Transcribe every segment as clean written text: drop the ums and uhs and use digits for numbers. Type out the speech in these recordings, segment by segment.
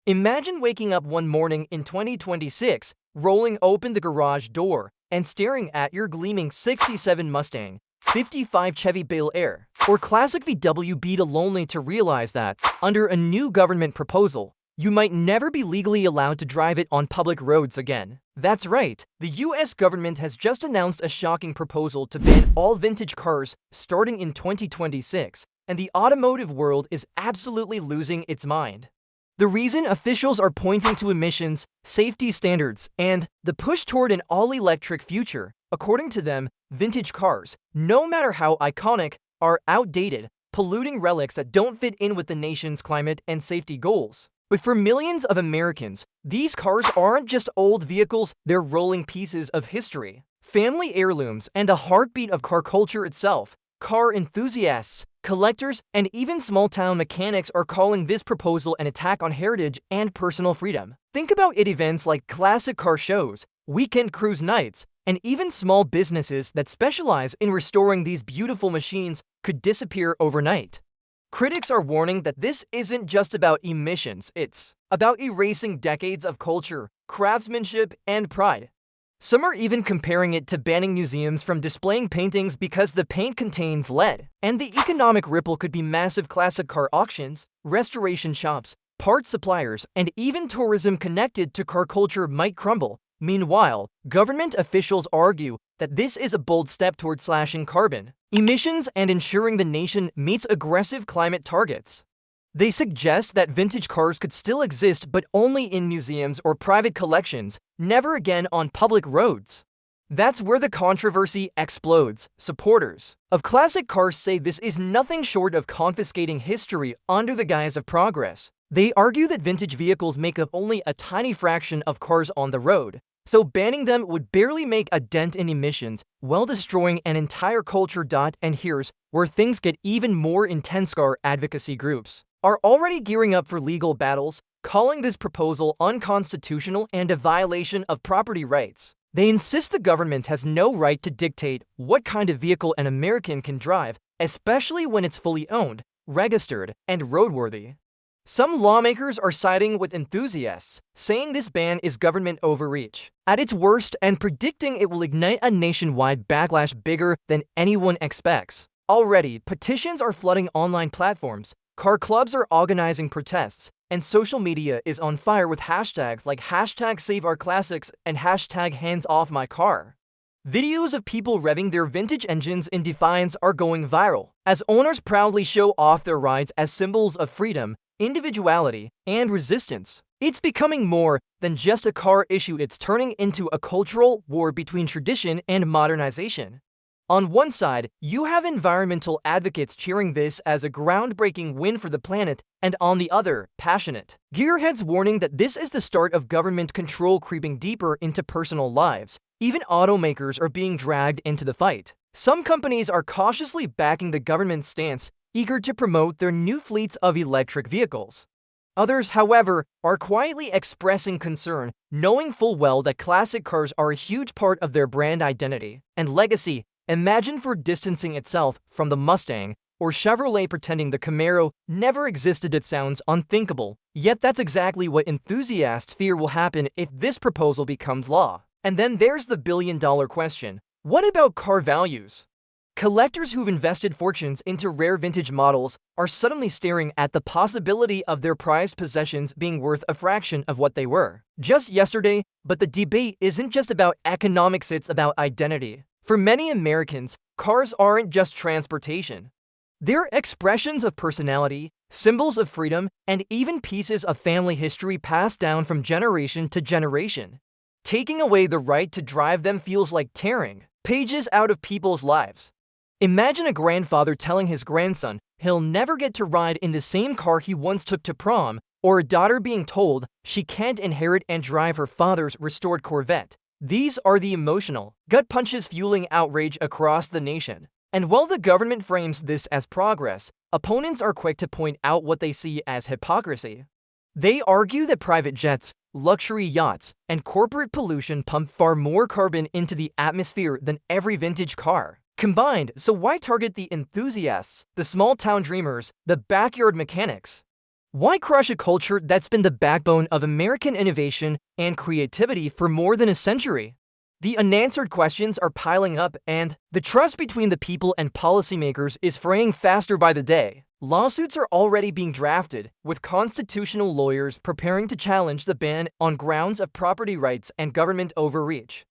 Imagine waking up one morning in 2026, rolling open the garage door, and staring at your gleaming 67 Mustang, 55 Chevy Bel Air, or classic VW Beetle only to realize that, under a new government proposal, you might never be legally allowed to drive it on public roads again. That's right, the US government has just announced a shocking proposal to ban all vintage cars starting in 2026, and the automotive world is absolutely losing its mind. The reason officials are pointing to emissions, safety standards, and the push toward an all-electric future. According to them, vintage cars, no matter how iconic, are outdated, polluting relics that don't fit in with the nation's climate and safety goals. But for millions of Americans, these cars aren't just old vehicles, they're rolling pieces of history, family heirlooms, and a heartbeat of car culture itself. Car enthusiasts, collectors, and even small-town mechanics are calling this proposal an attack on heritage and personal freedom. Think about it: events like classic car shows, weekend cruise nights, and even small businesses that specialize in restoring these beautiful machines could disappear overnight. Critics are warning that this isn't just about emissions, it's about erasing decades of culture, craftsmanship, and pride. Some are even comparing it to banning museums from displaying paintings because the paint contains lead. And the economic ripple could be massive. Classic car auctions, restoration shops, parts suppliers, and even tourism connected to car culture might crumble. Meanwhile, government officials argue that this is a bold step toward slashing carbon emissions and ensuring the nation meets aggressive climate targets. They suggest that vintage cars could still exist, but only in museums or private collections, never again on public roads. That's where the controversy explodes. Supporters of classic cars say this is nothing short of confiscating history under the guise of progress. They argue that vintage vehicles make up only a tiny fraction of cars on the road, so banning them would barely make a dent in emissions while destroying an entire culture. And here's where things get even more intense. Car advocacy groups are already gearing up for legal battles, calling this proposal unconstitutional and a violation of property rights. They insist the government has no right to dictate what kind of vehicle an American can drive, especially when it's fully owned, registered, and roadworthy. Some lawmakers are siding with enthusiasts, saying this ban is government overreach at its worst and predicting it will ignite a nationwide backlash bigger than anyone expects. Already, petitions are flooding online platforms, car clubs are organizing protests, and social media is on fire with hashtags like #SaveOurClassics and #HandsOffMyCar. Videos of people revving their vintage engines in defiance are going viral, as owners proudly show off their rides as symbols of freedom, individuality, and resistance. It's becoming more than just a car issue, it's turning into a cultural war between tradition and modernization. On one side, you have environmental advocates cheering this as a groundbreaking win for the planet, and on the other, passionate gearheads warning that this is the start of government control creeping deeper into personal lives. Even automakers are being dragged into the fight. Some companies are cautiously backing the government's stance, eager to promote their new fleets of electric vehicles. Others, however, are quietly expressing concern, knowing full well that classic cars are a huge part of their brand identity and legacy. Imagine Ford distancing itself from the Mustang, or Chevrolet pretending the Camaro never existed. It sounds unthinkable, yet that's exactly what enthusiasts fear will happen if this proposal becomes law. And then there's the billion-dollar question: what about car values? Collectors who've invested fortunes into rare vintage models are suddenly staring at the possibility of their prized possessions being worth a fraction of what they were just yesterday. But the debate isn't just about economics, it's about identity. For many Americans, cars aren't just transportation. They're expressions of personality, symbols of freedom, and even pieces of family history passed down from generation to generation. Taking away the right to drive them feels like tearing pages out of people's lives. Imagine a grandfather telling his grandson he'll never get to ride in the same car he once took to prom, or a daughter being told she can't inherit and drive her father's restored Corvette. These are the emotional gut punches fueling outrage across the nation. And while the government frames this as progress, opponents are quick to point out what they see as hypocrisy. They argue that private jets, luxury yachts, and corporate pollution pump far more carbon into the atmosphere than every vintage car combined. So why target the enthusiasts, the small-town dreamers, the backyard mechanics? Why crush a culture that's been the backbone of American innovation and creativity for more than a century? The unanswered questions are piling up, and the trust between the people and policymakers is fraying faster by the day. Lawsuits are already being drafted, with constitutional lawyers preparing to challenge the ban on grounds of property rights and government overreach.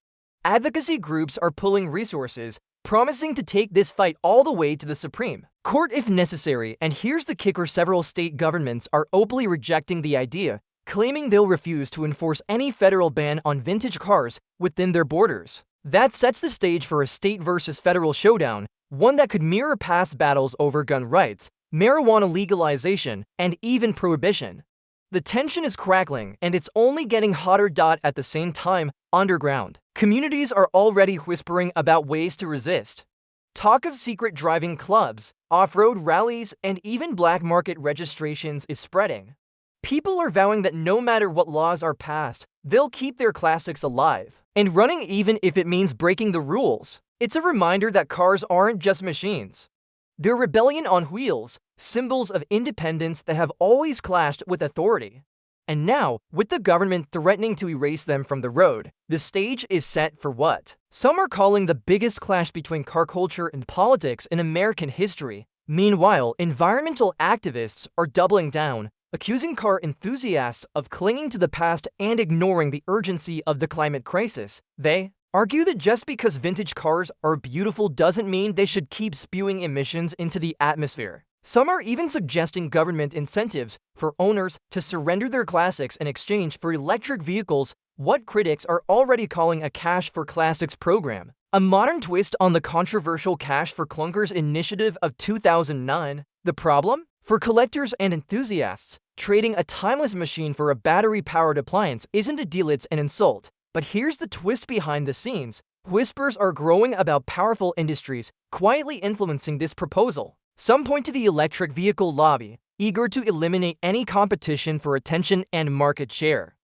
Advocacy groups are pooling resources, promising to take this fight all the way to the Supreme Court if necessary, and here's the kicker: several state governments are openly rejecting the idea, claiming they'll refuse to enforce any federal ban on vintage cars within their borders. That sets the stage for a state versus federal showdown, one that could mirror past battles over gun rights, marijuana legalization, and even prohibition. The tension is crackling, and it's only getting hotter. At the same time, underground communities are already whispering about ways to resist. Talk of secret driving clubs, off-road rallies, and even black market registrations is spreading. People are vowing that no matter what laws are passed, they'll keep their classics alive and running, even if it means breaking the rules. It's a reminder that cars aren't just machines. They're rebellion on wheels, symbols of independence that have always clashed with authority. And now, with the government threatening to erase them from the road, the stage is set for what some are calling the biggest clash between car culture and politics in American history. Meanwhile, environmental activists are doubling down, accusing car enthusiasts of clinging to the past and ignoring the urgency of the climate crisis. They argue that just because vintage cars are beautiful doesn't mean they should keep spewing emissions into the atmosphere. Some are even suggesting government incentives for owners to surrender their classics in exchange for electric vehicles, what critics are already calling a Cash for Classics program. A modern twist on the controversial Cash for Clunkers initiative of 2009. The problem? For collectors and enthusiasts, trading a timeless machine for a battery-powered appliance isn't a deal, it's an insult. But here's the twist behind the scenes. Whispers are growing about powerful industries quietly influencing this proposal. Some point to the electric vehicle lobby, eager to eliminate any competition for attention and market share.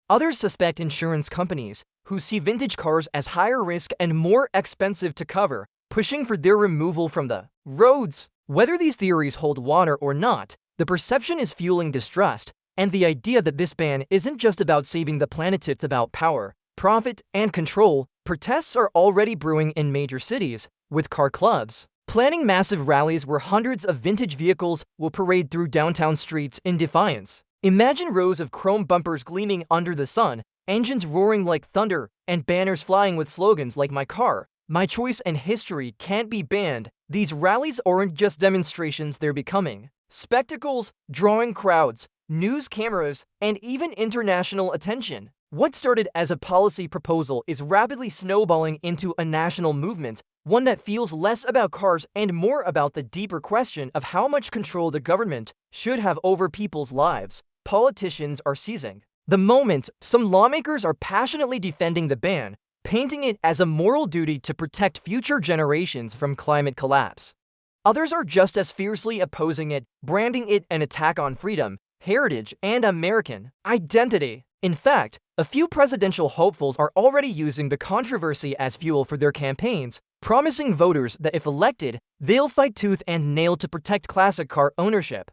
Others suspect insurance companies, who see vintage cars as higher risk and more expensive to cover, pushing for their removal from the roads. Whether these theories hold water or not, the perception is fueling distrust, and the idea that this ban isn't just about saving the planet, it's about power, profit, and control. Protests are already brewing in major cities, with car clubs planning massive rallies where hundreds of vintage vehicles will parade through downtown streets in defiance. Imagine rows of chrome bumpers gleaming under the sun, engines roaring like thunder, and banners flying with slogans like "My car, my choice, and history can't be banned." These rallies aren't just demonstrations, they're becoming spectacles, drawing crowds, news cameras, and even international attention. What started as a policy proposal is rapidly snowballing into a national movement, one that feels less about cars and more about the deeper question of how much control the government should have over people's lives. Politicians are seizing the moment. Some lawmakers are passionately defending the ban, painting it as a moral duty to protect future generations from climate collapse. Others are just as fiercely opposing it, branding it an attack on freedom, heritage, and American identity. In fact, a few presidential hopefuls are already using the controversy as fuel for their campaigns, promising voters that if elected, they'll fight tooth and nail to protect classic car ownership.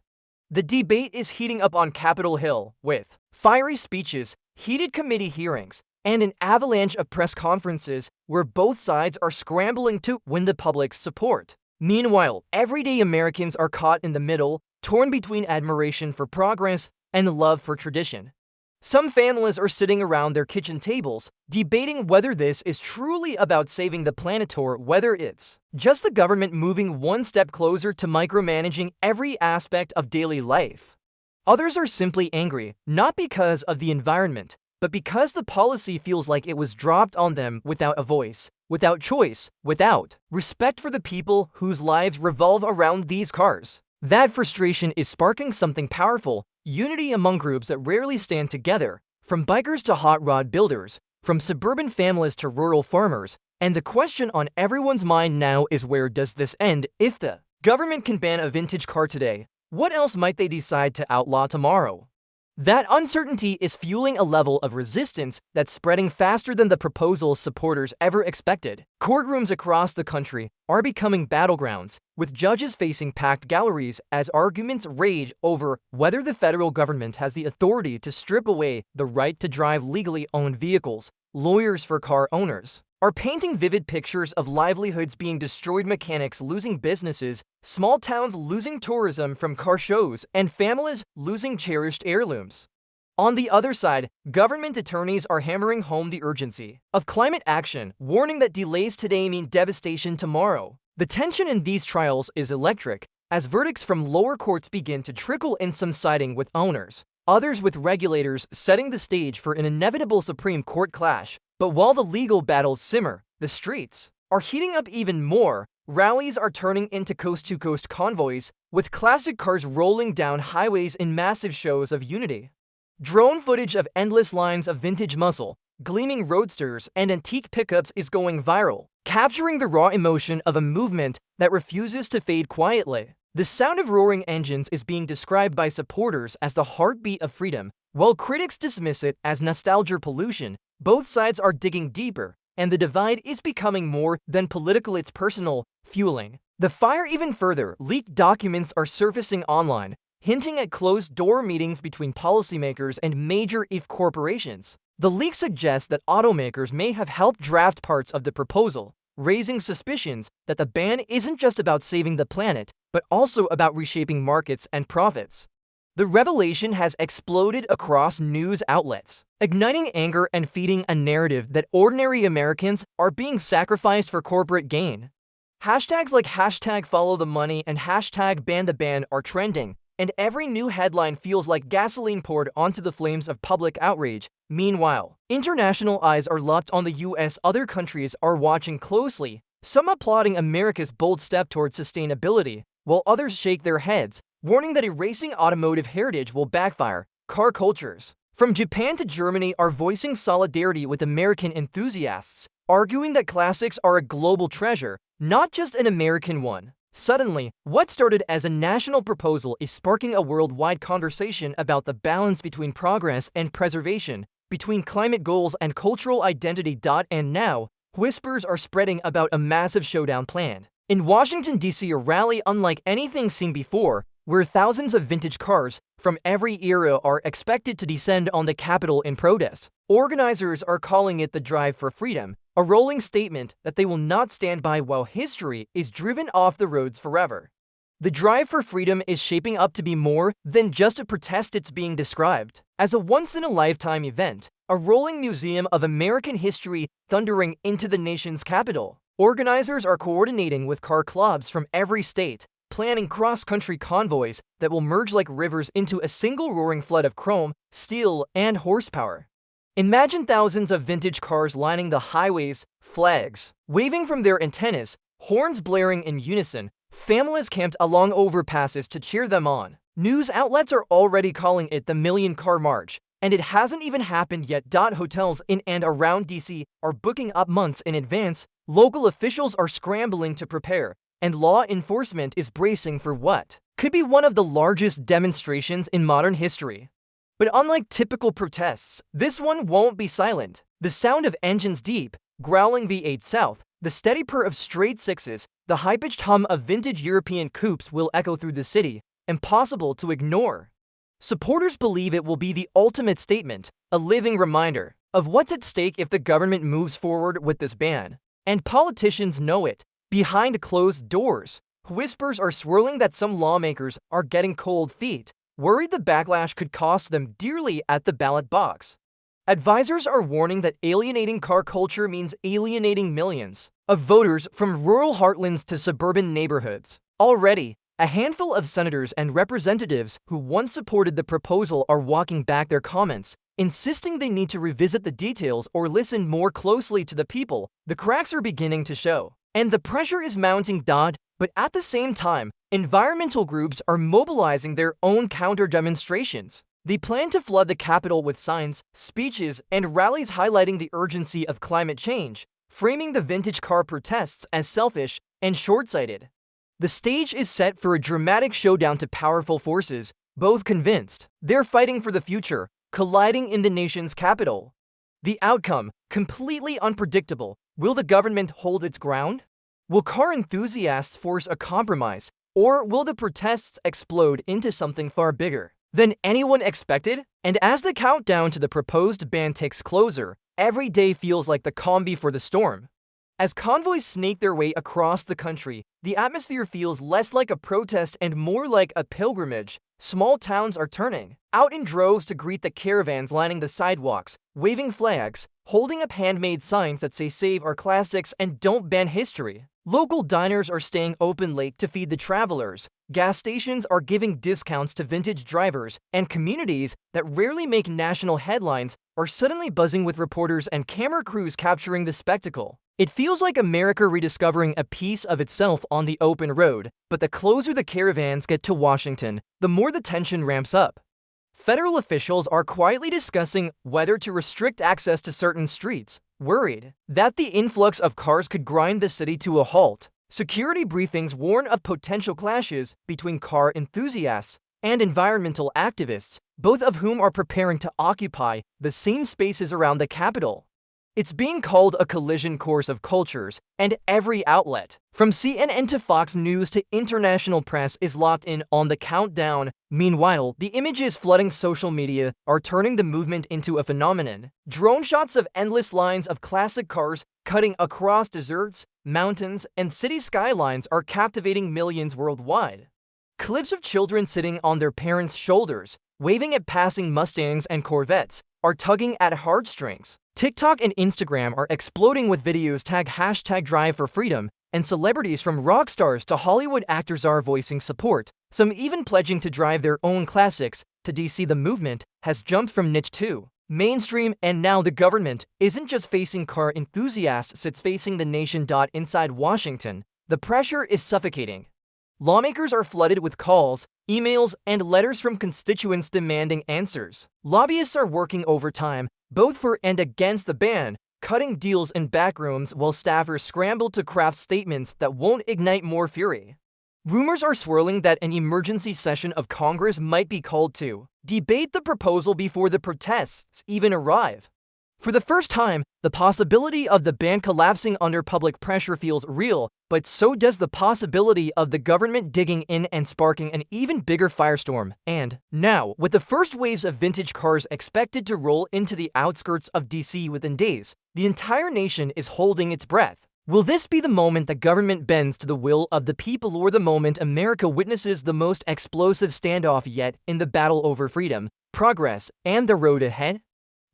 The debate is heating up on Capitol Hill, with fiery speeches, heated committee hearings, and an avalanche of press conferences where both sides are scrambling to win the public's support. Meanwhile, everyday Americans are caught in the middle, torn between admiration for progress and love for tradition. Some families are sitting around their kitchen tables, debating whether this is truly about saving the planet or whether it's just the government moving one step closer to micromanaging every aspect of daily life. Others are simply angry, not because of the environment, but because the policy feels like it was dropped on them without a voice, without choice, without respect for the people whose lives revolve around these cars. That frustration is sparking something powerful: unity among groups that rarely stand together, from bikers to hot rod builders, from suburban families to rural farmers. And the question on everyone's mind now is, where does this end? If the government can ban a vintage car today, what else might they decide to outlaw tomorrow? That uncertainty is fueling a level of resistance that's spreading faster than the proposal's supporters ever expected. Courtrooms across the country are becoming battlegrounds, with judges facing packed galleries as arguments rage over whether the federal government has the authority to strip away the right to drive legally owned vehicles. Lawyers for car owners are painting vivid pictures of livelihoods being destroyed, mechanics losing businesses, small towns losing tourism from car shows, and families losing cherished heirlooms. On the other side, government attorneys are hammering home the urgency of climate action, warning that delays today mean devastation tomorrow. The tension in these trials is electric, as verdicts from lower courts begin to trickle in, some siding with owners, others with regulators, setting the stage for an inevitable Supreme Court clash. But while the legal battles simmer, the streets are heating up even more. Rallies are turning into coast-to-coast convoys, with classic cars rolling down highways in massive shows of unity. Drone footage of endless lines of vintage muscle, gleaming roadsters, and antique pickups is going viral, capturing the raw emotion of a movement that refuses to fade quietly. The sound of roaring engines is being described by supporters as the heartbeat of freedom, while critics dismiss it as nostalgia pollution. Both sides are digging deeper, and the divide is becoming more than political, it's personal, fueling the fire even further. Leaked documents are surfacing online, hinting at closed-door meetings between policymakers and major EV corporations. The leak suggests that automakers may have helped draft parts of the proposal, raising suspicions that the ban isn't just about saving the planet, but also about reshaping markets and profits. The revelation has exploded across news outlets, igniting anger and feeding a narrative that ordinary Americans are being sacrificed for corporate gain. Hashtags like #FollowTheMoney and #BanTheBan are trending, and every new headline feels like gasoline poured onto the flames of public outrage. Meanwhile, international eyes are locked on the US. Other countries are watching closely, some applauding America's bold step towards sustainability, while others shake their heads, warning that erasing automotive heritage will backfire. Car cultures from Japan to Germany are voicing solidarity with American enthusiasts, arguing that classics are a global treasure, not just an American one. Suddenly, what started as a national proposal is sparking a worldwide conversation about the balance between progress and preservation, between climate goals and cultural identity. And now, whispers are spreading about a massive showdown planned in Washington, D.C., a rally unlike anything seen before, where thousands of vintage cars from every era are expected to descend on the Capitol in protest. Organizers are calling it the Drive for Freedom, a rolling statement that they will not stand by while history is driven off the roads forever. The Drive for Freedom is shaping up to be more than just a protest. It's being described as a once-in-a-lifetime event, a rolling museum of American history thundering into the nation's capital. Organizers are coordinating with car clubs from every state, planning cross-country convoys that will merge like rivers into a single roaring flood of chrome, steel, and horsepower. Imagine thousands of vintage cars lining the highways, flags waving from their antennas, horns blaring in unison, families camped along overpasses to cheer them on. News outlets are already calling it the Million Car March, and it hasn't even happened yet. Hotels in and around DC are booking up months in advance, local officials are scrambling to prepare, and law enforcement is bracing for what could be one of the largest demonstrations in modern history. But unlike typical protests, this one won't be silent. The sound of engines deep, growling V8 south, the steady purr of straight sixes, the high-pitched hum of vintage European coupes will echo through the city, impossible to ignore. Supporters believe it will be the ultimate statement, a living reminder of what's at stake if the government moves forward with this ban. And politicians know it. Behind closed doors, whispers are swirling that some lawmakers are getting cold feet, worried the backlash could cost them dearly at the ballot box. Advisors are warning that alienating car culture means alienating millions of voters from rural heartlands to suburban neighborhoods. Already, a handful of senators and representatives who once supported the proposal are walking back their comments, insisting they need to revisit the details or listen more closely to the people. The cracks are beginning to show, and the pressure is mounting. But at the same time, environmental groups are mobilizing their own counter-demonstrations. They plan to flood the Capitol with signs, speeches, and rallies highlighting the urgency of climate change, framing the vintage car protests as selfish and short-sighted. The stage is set for a dramatic showdown to powerful forces, both convinced. They're fighting for the future, colliding in the nation's capital. The outcome, completely unpredictable. Will the government hold its ground? Will car enthusiasts force a compromise? Or will the protests explode into something far bigger than anyone expected? And as the countdown to the proposed ban ticks closer, every day feels like the calm before the storm. As convoys snake their way across the country, the atmosphere feels less like a protest and more like a pilgrimage. Small towns are turning out in droves to greet the caravans lining the sidewalks, waving flags, holding up handmade signs that say "Save our classics" and "Don't ban history." Local diners are staying open late to feed the travelers. Gas stations are giving discounts to vintage drivers, and communities that rarely make national headlines are suddenly buzzing with reporters and camera crews capturing the spectacle. It feels like America rediscovering a piece of itself on the open road, but the closer the caravans get to Washington, the more the tension ramps up. Federal officials are quietly discussing whether to restrict access to certain streets, worried that the influx of cars could grind the city to a halt. Security briefings warn of potential clashes between car enthusiasts and environmental activists, both of whom are preparing to occupy the same spaces around the Capitol. It's being called a collision course of cultures, and every outlet, from CNN to Fox News to international press, is locked in on the countdown. Meanwhile, the images flooding social media are turning the movement into a phenomenon. Drone shots of endless lines of classic cars cutting across deserts, mountains, and city skylines are captivating millions worldwide. Clips of children sitting on their parents' shoulders, waving at passing Mustangs and Corvettes, are tugging at heartstrings. TikTok and Instagram are exploding with videos tagged #DriveForFreedom, and celebrities from rock stars to Hollywood actors are voicing support, some even pledging to drive their own classics. To DC, the movement has jumped from niche to mainstream, and now the government isn't just facing car enthusiasts, it's facing the nation. Inside Washington, the pressure is suffocating. Lawmakers are flooded with calls, emails, and letters from constituents demanding answers. Lobbyists are working overtime, both for and against the ban, cutting deals in backrooms while staffers scramble to craft statements that won't ignite more fury. Rumors are swirling that an emergency session of Congress might be called to debate the proposal before the protests even arrive. For the first time, the possibility of the ban collapsing under public pressure feels real, but so does the possibility of the government digging in and sparking an even bigger firestorm. And now, with the first waves of vintage cars expected to roll into the outskirts of DC within days, the entire nation is holding its breath. Will this be the moment the government bends to the will of the people, or the moment America witnesses the most explosive standoff yet in the battle over freedom, progress, and the road ahead?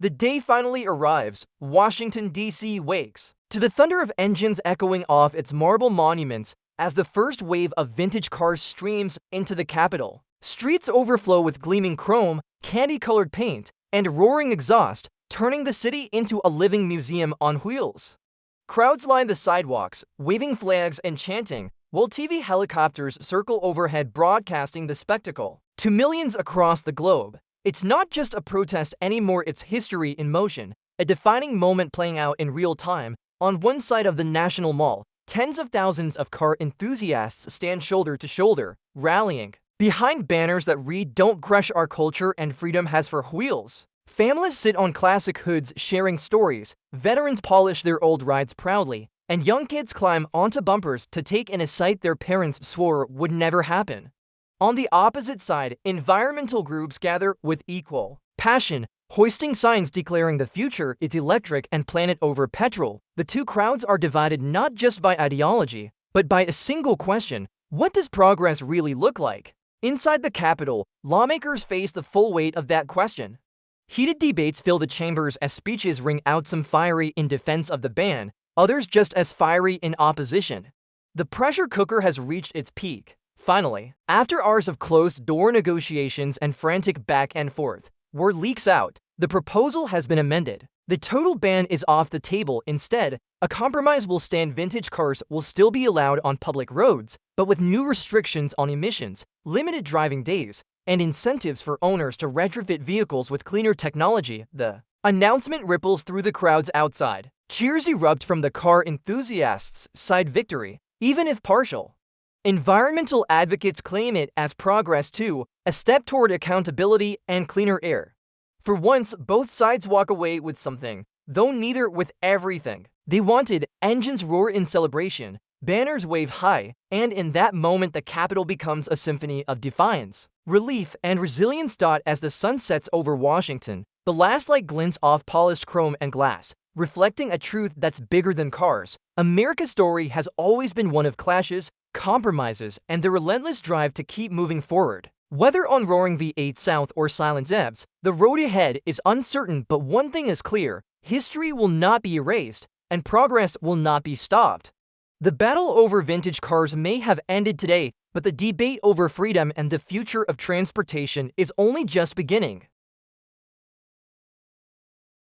The day finally arrives. Washington, D.C. wakes to the thunder of engines echoing off its marble monuments as the first wave of vintage cars streams into the Capitol. Streets overflow with gleaming chrome, candy-colored paint, and roaring exhaust, turning the city into a living museum on wheels. Crowds line the sidewalks, waving flags and chanting, while TV helicopters circle overhead broadcasting the spectacle to millions across the globe. It's not just a protest anymore, it's history in motion, a defining moment playing out in real time. On one side of the National Mall, tens of thousands of car enthusiasts stand shoulder to shoulder, rallying behind banners that read "Don't crush our culture" and "Freedom has four wheels." Families sit on classic hoods sharing stories, veterans polish their old rides proudly, and young kids climb onto bumpers to take in a sight their parents swore would never happen. On the opposite side, environmental groups gather with equal passion, hoisting signs declaring the future is electric and planet over petrol. The two crowds are divided not just by ideology, but by a single question: what does progress really look like? Inside the Capitol, lawmakers face the full weight of that question. Heated debates fill the chambers as speeches ring out, some fiery in defense of the ban, others just as fiery in opposition. The pressure cooker has reached its peak. Finally, after hours of closed-door negotiations and frantic back and forth, word leaks out: the proposal has been amended. The total ban is off the table. Instead, a compromise will stand. Vintage cars will still be allowed on public roads, but with new restrictions on emissions, limited driving days, and incentives for owners to retrofit vehicles with cleaner technology. The announcement ripples through the crowds outside. Cheers erupt from the car enthusiasts' side. Victory, even if partial, Environmental advocates claim it as progress too, a step toward accountability and cleaner air. For once, both sides walk away with something, though neither with everything. They wanted engines roar in celebration, banners wave high, and in that moment the Capitol becomes a symphony of defiance, relief, and resilience. As the sun sets over Washington, the last light glints off polished chrome and glass, reflecting a truth that's bigger than cars. America's story has always been one of clashes, compromises, and the relentless drive to keep moving forward. Whether on roaring V8 South or silent Zebs, the road ahead is uncertain, but one thing is clear: history will not be erased, and progress will not be stopped. The battle over vintage cars may have ended today, but the debate over freedom and the future of transportation is only just beginning.